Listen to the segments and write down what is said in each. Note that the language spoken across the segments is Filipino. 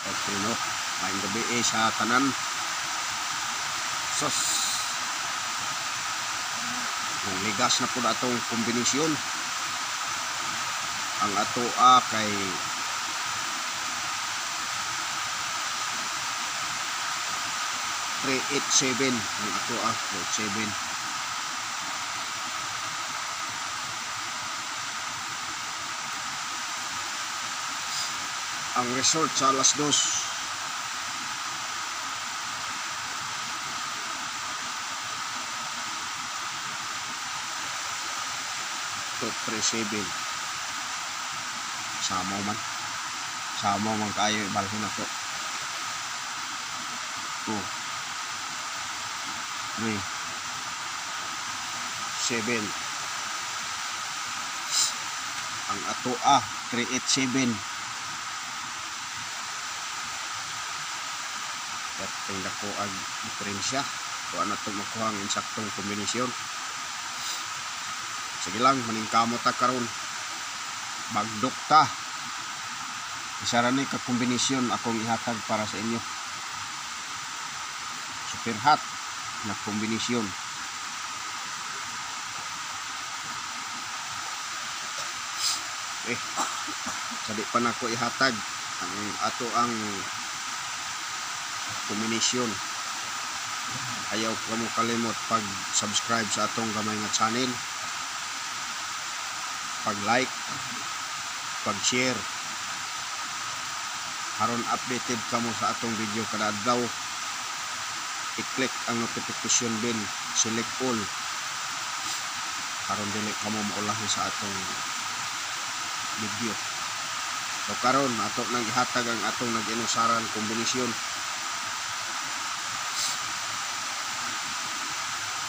Okay, no? Maayong gabi sa tanan. Sos. Ligas na po na itong kombinasyon. Ang ato kay 387. Ang ato 387. Ang resort sa alas 2. Ito 37. Samo man kayo ibalhin ako. 2 3 7. Ang ato 387. Tingnan ko ang diferensya kung ano itong makuha ang insaktong kombinasyon. Sige lang, maningkamot ta karon, bagdok ta. Isa ra ni ka kombinasyon akong ihatag para sa inyo. Super hot na kombinasyon. Sabi pa na ko ihatag ang ato ang kombinasyon. Ayaw ko mo kalimot pag-subscribe sa atong gamay nga channel, pag-like, pag-share, haron updated kamo sa atong video kada adlaw. I-click ang notification bell, select all, haron dili kamo maulahi sa atong video. So karon ato nang ihatag ang atong nag-inusaran kombinasyon.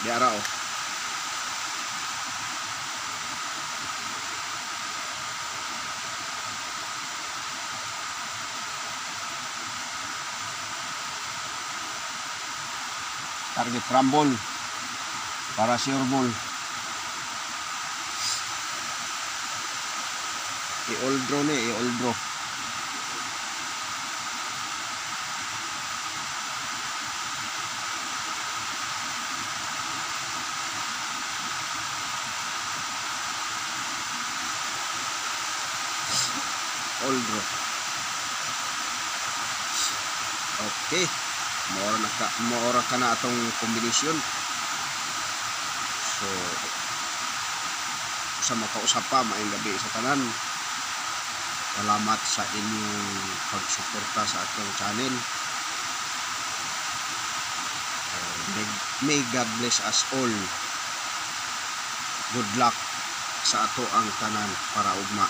Diara target rumble para sure ball. I-all draw ni, i-all draw. All draw. Okay. Maora ka na atong kombinasyon. So sa makausap pa, maayong gabi sa tanan. Salamat sa inyong pagsuporta sa atong channel. May God bless us all. Good luck sa ato ang tanan para ugma.